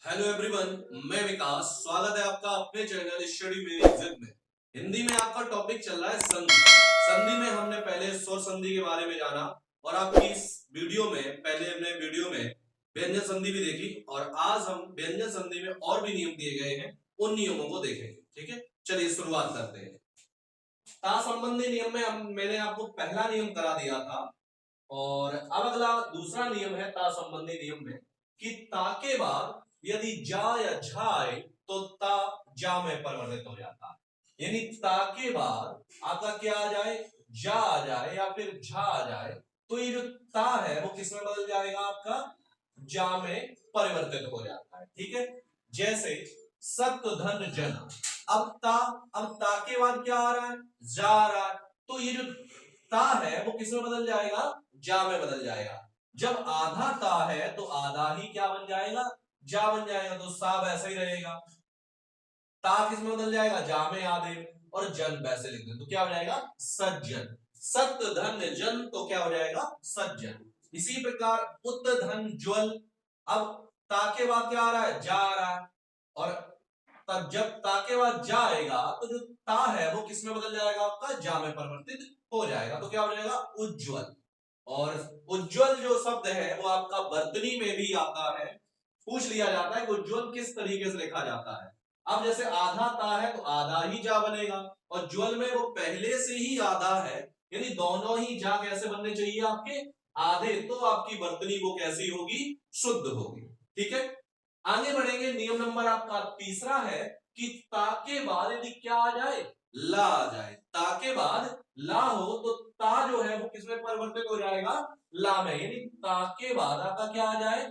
Hello everyone, मैं विकास। स्वागत है आपका अपने चैनल स्टडी मेरी इज्जत में। हिंदी में आपका टॉपिक चल रहा है संधि। संधि में हमने पहले स्वर संधि के बारे में जाना और आपकी इस वीडियो में व्यंजन संधि भी देखी और आज हम व्यंजन संधि में और भी नियम दिए गए हैं, उन नियमों को देखेंगे। ठीक है, चलिए शुरुआत करते हैं। ता संबंधी नियम में मैंने आपको पहला नियम करा दिया था और अब अगला दूसरा नियम है ता संबंधी नियम में कि ता के बाद यदि जा या झा आए तो ता जा में परिवर्तित हो जाता है। यानी ता के बाद आपका क्या आ जाए, जा आ जाए या फिर झा आ जाए तो ये जो ता है वो किस में बदल जाएगा, आपका जा में परिवर्तित हो जाता है। ठीक है, जैसे सत्य धन जन। अब ता के बाद क्या आ रहा है, जा आ रहा है, तो ये जो ता है वो किस में बदल जाएगा, जा में बदल जाएगा। जब आधा ता है तो आधा ही क्या बन जाएगा, जा बन जाएगा। तो सा वैसे ही रहेगा, ता किस में बदल जाएगा, जा में आधे, और जन वैसे लिख दे तो क्या हो जाएगा, सज्जन। सत्य धन जन तो क्या हो जाएगा, सज्जन। इसी प्रकार उत धन ज्वल। अब ता के बाद क्या आ रहा है, जा आ रहा है, और तब जब ता के बाद जा आएगा तो जो ता है वो किस में बदल जाएगा, आपका जा में परिवर्तित हो जाएगा। तो क्या हो जाएगा, उज्ज्वल। और उज्ज्वल जो शब्द है वो आपका वर्तनी में भी आता है। पूछ लिया जाता है कि उज्ज्वल किस तरीके से लिखा जाता है। अब जैसे आधा ता है तो आधा ही जा बनेगा, और ज्वल में वो पहले से ही आधा है, यानी दोनों ही जा कैसे बनने चाहिए, आपके आधे। तो आपकी वर्तनी वो कैसी होगी, शुद्ध होगी। ठीक है, आगे बढ़ेंगे। नियम नंबर आपका तीसरा है कि ता के बाद यदि क्या आ जाए, ला आ जाए। ता के बाद ला हो तो ता जो है वो किसमें परिवर्तित हो जाएगा, ला में। यानी ता के बाद आपका क्या आ जाए,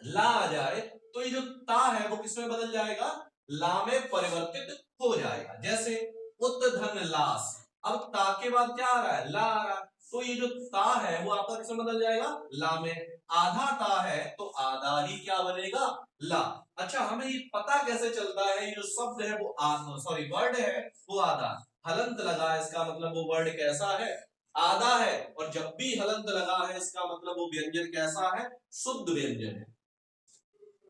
ला आ जाए तो ये जो ता है वो किसमें बदल जाएगा, ला में परिवर्तित हो जाएगा। जैसे उत धन लास। अब ता के बाद क्या आ रहा है, ला आ रहा है, तो ये जो ता है वो आपका किसमें बदल जाएगा, ला में। आधा ता है तो आधा ही क्या बनेगा, ला। अच्छा, हमें ये पता कैसे चलता है, ये जो शब्द है वो सॉरी वर्ड है वो आधा, हलंत लगा है, इसका मतलब वो वर्ड कैसा है, आधा है। और जब भी हलंत लगा है इसका मतलब वो व्यंजन कैसा है, शुद्ध व्यंजन है।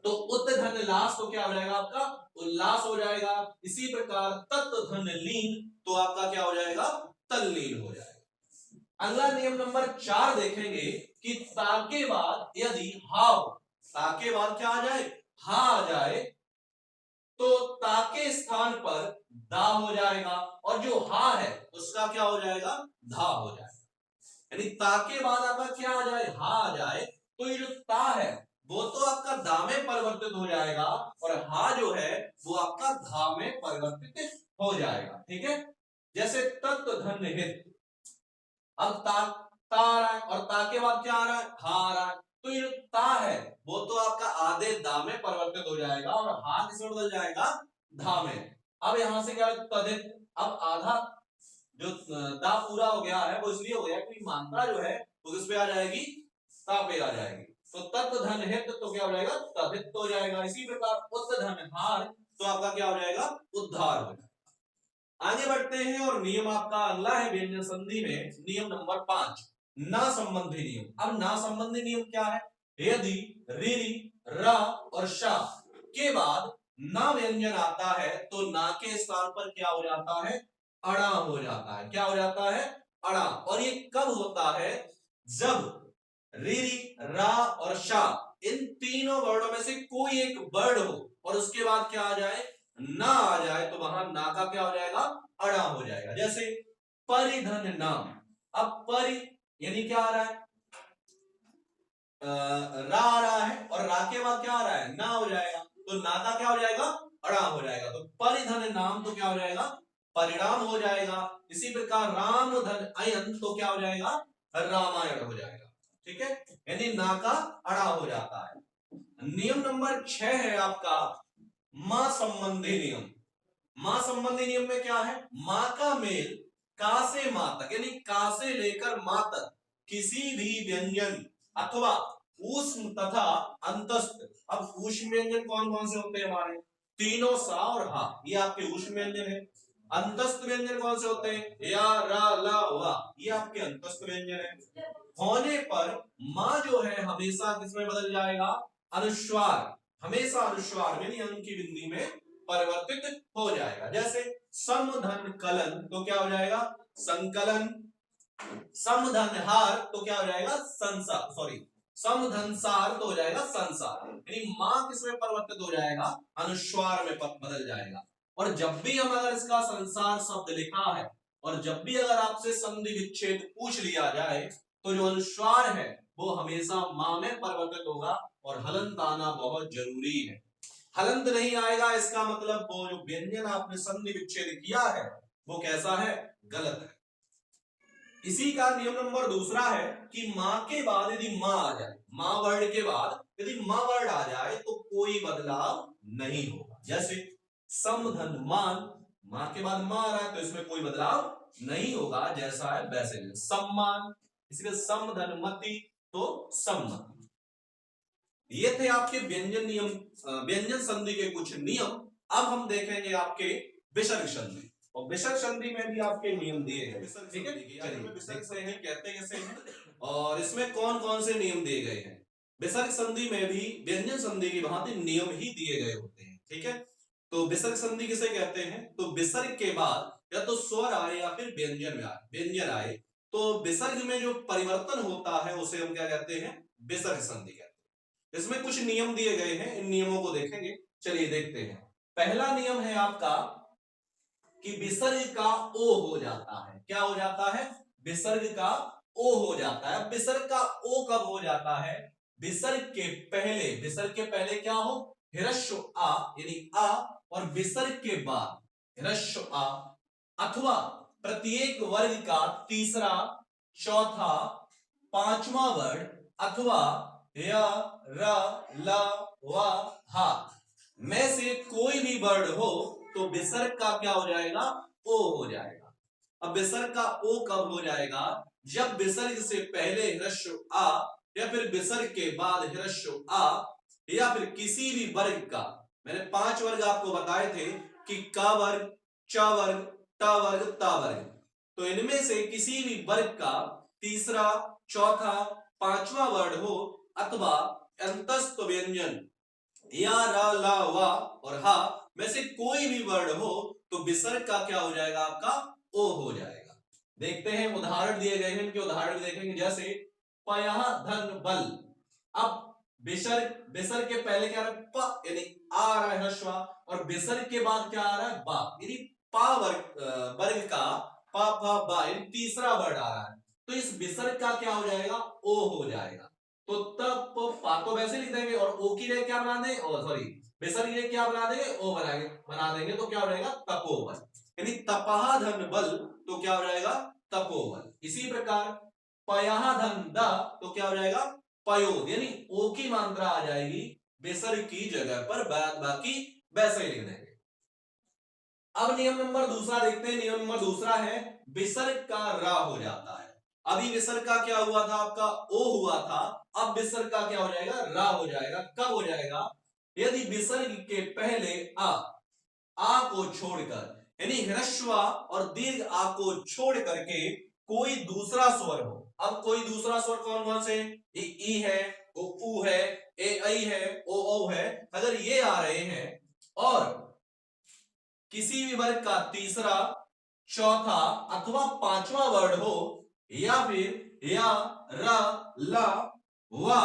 तो उत धन लाश तो क्या हो जाएगा, आपका उल्लास हो जाएगा। इसी प्रकार तत्व धन लीन तो आपका क्या हो जाएगा, तल्लीन हो जाएगा। अगला नियम नंबर 4 देखेंगे कि ता के बाद यदि हा हो, ता के बाद क्या आ जाए, हा आ जाए तो ता के स्थान पर दा हो जाएगा, और जो हा है उसका क्या हो जाएगा, धा हो जाएगा। यानी ता के बाद आपका क्या आ जाए, हा आ जाए तो ये जो ता है वो तो आपका दा में परिवर्तित हो जाएगा, और हा जो है वो आपका धा में परिवर्तित हो जाएगा। ठीक है, जैसे तत्व धन हित। अब ता आ रहा है और ता के बाद क्या आ रहा है, हा आ रहा है, तो ये जो ता है वो तो आपका आधे दा में परिवर्तित हो जाएगा और हा किसमें बदल जाएगा, धा में। अब यहां से क्या, तदित। अब आधा जो दा पूरा हो गया है वो इसलिए हो गया क्योंकि मात्रा जो है वो किस पे आ जाएगी, ता पे आ जाएगी। तो तत्व धन हित तो क्या हो जाएगा, तदित हो जाएगा। इसी प्रकार उत धन हार तो आपका क्या हो जाएगा, उद्धार हो जाएगा। आगे बढ़ते हैं और नियम आपका अगला है व्यंजन संधि में, नियम नंबर 5, ना संबंधी नियम। अब ना संबंधी नियम क्या है, यदि री रा और शा के बाद ना व्यंजन आता है तो ना के स्थान पर क्या हो जाता है, अड़ा हो जाता है। क्या हो जाता है, अड़ा। और ये कब होता है, जब री रा और शा इन तीनों वर्डों में से कोई एक वर्ड हो और उसके बाद क्या आ जाए, ना आ जाए, तो वहां ना का क्या हो जाएगा, अड़ा हो जाएगा। जैसे परिधन नाम। अब परि यानी क्या आ रहा है, रा आ रहा है और रा के बाद क्या आ रहा है, ना हो जाएगा, तो ना का क्या हो जाएगा, अड़ा हो जाएगा। तो परिधन नाम तो क्या हो जाएगा, परिणाम हो जाएगा। इसी प्रकार राम धन अयन तो क्या हो जाएगा, रामायण हो जाएगा। ठीक है, यानी ना का अड़ा हो जाता है। नियम नंबर 6 है आपका मां संबंधी नियम। मां संबंधी नियम में क्या है, मां का मेल का से मां तक, यानी का से लेकर मां तक किसी भी व्यंजन अथवा ऊष्म तथा अंतस्थ। अब ऊष्म व्यंजन कौन कौन से होते हैं हमारे, तीनों सा और हा, ये आपके ऊष्म व्यंजन है। अंतस्थ व्यंजन कौन से होते हैं, या रा ला वा, ये आपके अंतस्थ व्यंजन है। होने पर मां जो है हमेशा किसमें बदल जाएगा, अनुस्वार हमेशा अनुस्वार में यंग की बिंदी में परिवर्तित हो जाएगा। जैसे समधन कलन तो क्या हो जाएगा संकलन, समधन हार तो क्या हो जाएगा संसार, सॉरी समधन सार तो हो जाएगा संसार। यानी मां किसमें परिवर्तित हो जाएगा अनुस्वार में बदल जाएगा। और जब भी हम अगर इसका संसार शब्द लिखा है और जब भी अगर आपसे संधि विच्छेद पूछ लिया जाए तो जो अनुस्वार है वो हमेशा मां में परिवर्तित होगा और हलंत आना बहुत जरूरी है। हलंत नहीं आएगा इसका मतलब वो जो व्यंजन आपने संधि विच्छेद किया है वो कैसा है गलत है। इसी का नियम नंबर दूसरा है कि मां के बाद यदि मां आ जाए, मां वर्ड के बाद यदि मां वर्ड आ जाए तो कोई बदलाव नहीं होगा। जैसे समधन मान, मां के बाद मां आ रहा है तो इसमें कोई बदलाव नहीं होगा, जैसा है वैसे। सम्मान, इसलिए समधन मति तो सम्मति। ये थे आपके व्यंजन नियम, व्यंजन संधि के कुछ नियम। अब हम देखेंगे आपके विसर्ग संधि, और विसर्ग संधि में भी आपके नियम दिए हैं। ठीक है, चलिए देखते हैं कहते कैसे हैं और इसमें कौन कौन से नियम दिए गए हैं। विसर्ग संधि में भी व्यंजन संधि की भांति नियम ही दिए गए होते हैं। ठीक है, तो विसर्ग संधि किसे कहते हैं, तो विसर्ग के बाद या तो स्वर आए या फिर व्यंजन आए तो विसर्ग में जो परिवर्तन होता है उसे हम क्या कहते हैं विसर्ग संधि कहते हैं। इसमें कुछ नियम दिए गए हैं, इन नियमों को देखेंगे। चलिए देखते हैं। पहला नियम है आपका कि विसर्ग का ओ हो जाता है। क्या हो जाता है, विसर्ग का ओ हो जाता है। विसर्ग का ओ कब हो जाता है, विसर्ग के पहले, विसर्ग के पहले क्या हो ह्रस्व आ यानी आ, और विसर्ग के बाद ह्रस्व आ, अथवा प्रत्येक वर्ग का तीसरा चौथा पांचवा वर्ड, अथवा य र ल व हा में से कोई भी वर्ड हो तो विसर्ग का क्या हो जाएगा ओ हो जाएगा। अब विसर्ग का ओ कब हो जाएगा, जब विसर्ग से पहले ह्रस्व आ या फिर विसर्ग के बाद ह्रस्व आ या फिर किसी भी वर्ग का, मैंने 5 वर्ग आपको बताए थे कि क वर्ग, च वर्ग, ट वर्ग, ता वर्ग, तो इनमें से किसी भी वर्ग का तीसरा चौथा पांचवा वर्ड हो अथवा अंतस्थ व्यंजन या रा ला वा और हा में से कोई भी वर्ड हो तो विसर्ग का क्या हो जाएगा आपका ओ हो जाएगा। देखते हैं उदाहरण दिए गए हैं, इनके उदाहरण भी देखेंगे। जैसे पयः धन बल, अब विसर्ग के पहले क्या आ रहा है प यानी आ रहा है ह्रस्व, और विसर्ग के बाद क्या आ रहा है बा यानी पा वर्ग का पा पा बा यानी तीसरा वर्ड आ रहा है, तो इस विसर्ग का क्या हो जाएगा ओ हो जाएगा। तो तब पा तो वैसे लिख देंगे और ओ की जगह क्या बना देंगे, सॉरी विसर्ग की क्या बना देंगे ओ बना देंगे, तो क्या हो जाएगा तपोबल यानी तपः धन बल, तो क्या हो जाएगा तपोबल। इसी प्रकार पयः धन द तो क्या हो जाएगा पयोद यानी ओ की मात्रा आ जाएगी विसर्ग की जगह पर, बाकी वैसे ही लिख देंगे। अब नियम नंबर दूसरा देखते हैं। नियम नंबर दूसरा है विसर्ग का रा हो जाता है। अभी विसर्ग का क्या हुआ था आपका ओ हुआ था, अब विसर्ग का क्या हो जाएगा रा हो जाएगा। कब हो जाएगा, यदि विसर्ग के पहले आ को छोड़कर यानी ह्रस्व और दीर्घ आ को छोड़ करके कोई दूसरा स्वर हो। अब कोई दूसरा स्वर कौन कौन से, ई है, ओ ऊ है, ए ऐ है, ओ औ है, अगर ये आ रहे हैं और किसी भी वर्ग का तीसरा चौथा अथवा पांचवा वर्ड हो या फिर या र ला व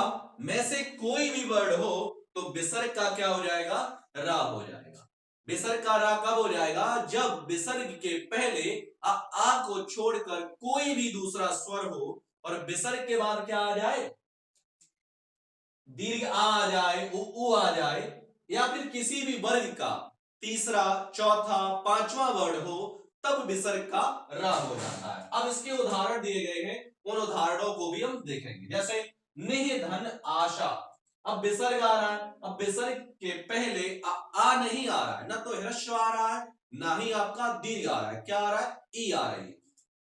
में से कोई भी वर्ड हो तो विसर्ग का क्या हो जाएगा रा हो जाएगा। विसर्ग का रा कब हो जाएगा, जब विसर्ग के पहले आ को छोड़कर कोई भी दूसरा स्वर हो और विसर्ग के बाद क्या आ जाए दीर्घ आ जाए, उ आ जाए, या फिर किसी भी वर्ग का तीसरा चौथा पांचवा वर्ड हो तब विसर्ग का रा हो जाता है। अब इसके उदाहरण दिए गए हैं, उन उदाहरणों को भी हम देखेंगे। जैसे निह धन आशा, अब विसर्ग आ रहा है, अब विसर्ग के पहले आ नहीं आ रहा है, ना तो ह्रस्व आ रहा है ना ही आपका दीर्घ आ रहा है, क्या आ रहा है ई आ रही है।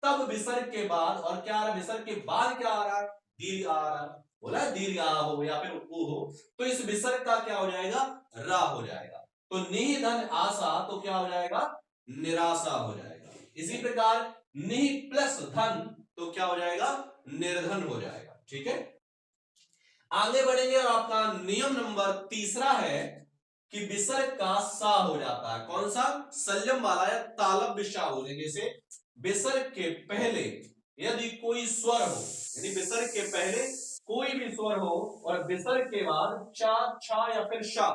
तब विसर्ग के बाद और क्या आ रहा है, विसर्ग के बाद क्या आ रहा है दीर्घ आ रहा है, बोला दीर्घ आ हो या फिर उ हो, तो इस विसर्ग का क्या हो जाएगा रा हो जाएगा। तो निह धन आशा तो क्या हो जाएगा निराशा हो जाएगा। इसी प्रकार निह प्लस धन तो क्या हो जाएगा निर्धन हो जाएगा। ठीक है, आगे बढ़ेंगे और आपका नियम नंबर तीसरा है कि विसर्ग का सा हो जाता है। कौन सा? संयम वाला या तालब विषा होने से विसर्ग के पहले यदि कोई स्वर हो, यानी विसर्ग के पहले कोई भी स्वर हो और विसर्ग के बाद चा, छा या फिर शा,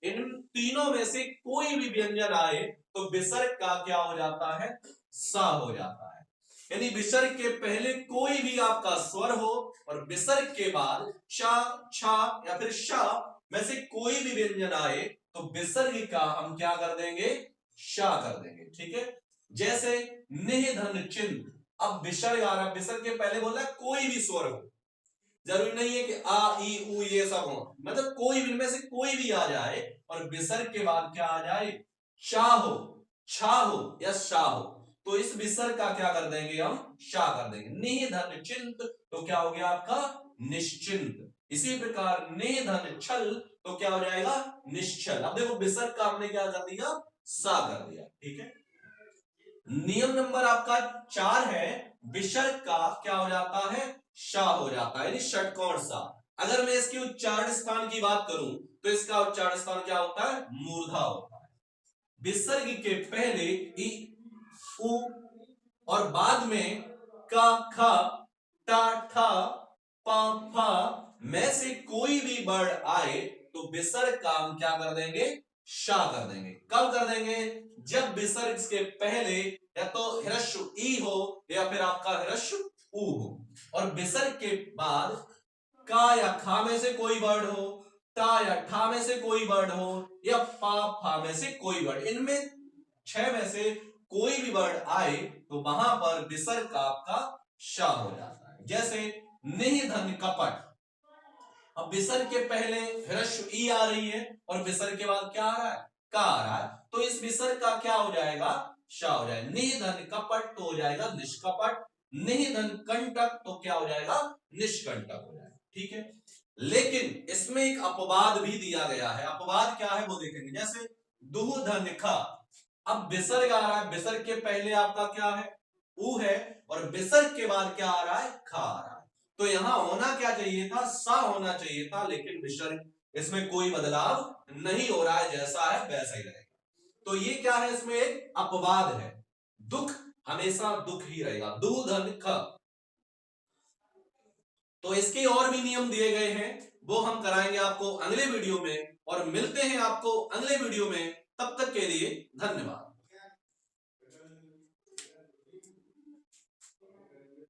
इन तीनों में से कोई भी व्यंजन आए तो विसर्ग का क्या हो जाता है? सा हो जाता है। यानी विसर्ग के पहले कोई भी आपका स्वर हो और विसर्ग के बाद चा, छा या फिर शा में से कोई भी व्यंजन आए तो विसर्ग का हम क्या कर देंगे? शा कर देंगे। ठीक है, जैसे निह धन चिंत। अब विसर्ग आ रहा है, विसर्ग के पहले बोल रहा है कोई भी स्वर हो, जरूरी नहीं है कि आ ई उ ये सब हो, मतलब कोई भी इनमें से कोई भी आ जाए और विसर्ग के बाद क्या आ जाए? शा हो, छा हो या शा हो, तो इस विसर्ग का क्या कर देंगे? हम शा कर देंगे। निह धन चिंत तो क्या हो गया आपका? निश्चिंत। इसी प्रकार निह धन छल तो क्या हो जाएगा? निश्चल। अब देखो विसर्ग का हमने क्या कर दिया? सा कर दिया। ठीक है, नियम नंबर आपका 4 है, विसर्ग का क्या हो जाता है? शा हो जाता है, यानी षटकोण सा। अगर मैं इसके उच्चारण स्थान की बात करूं तो इसका उच्चारण स्थान क्या होता है? मूर्धा होता है। विसर्ग के पहले ई उ और बाद में का खा टा ठा पा फा में से कोई भी वर्ण आए तो विसर्ग का हम क्या कर देंगे? शा कर देंगे। कब कर देंगे? जब विसर्ग के पहले या तो ह्रस्व ई हो या फिर आपका ह्रस्व उ हो और विसर्ग के बाद का या खा में से कोई वर्ण हो, टा या ठा में से कोई वर्ण हो या पा फा में से कोई वर्ण, इनमें 6 में से कोई भी वर्ण आए तो वहां पर विसर्ग का आपका शा हो जाता है। जैसे निह धन कपट। अब विसर्ग के पहले ह्रस्व ई आ रही है और विसर्ग के बाद क्या आ रहा है? का आ रहा है, तो इस विसर्ग का क्या हो जाएगा? शा हो जाएगा। निह धन कपट तो हो जाएगा निष्कपट, निह धन कंटक तो क्या हो जाएगा? निष्कंटक हो जाएगा। ठीक है, लेकिन इसमें एक अपवाद भी दिया गया है। अपवाद क्या है वो देखेंगे। जैसे दुह धन खा। अब विसर्ग आ रहा है, विसर्ग के पहले आपका क्या है? उ है और विसर्ग के बाद क्या आ रहा है? खा आ रहा है, तो यहां होना क्या चाहिए था? सा होना चाहिए था, लेकिन विसर्ग इसमें कोई बदलाव नहीं हो रहा है, जैसा है वैसा ही रहेगा। तो ये क्या है? इसमें एक अपवाद है। दुख हमेशा दुख ही रहेगा। दु धन ख। तो इसके और भी नियम दिए गए हैं, वो हम कराएंगे आपको अगले वीडियो में और मिलते हैं आपको अगले वीडियो में। तब तक के लिए धन्यवाद।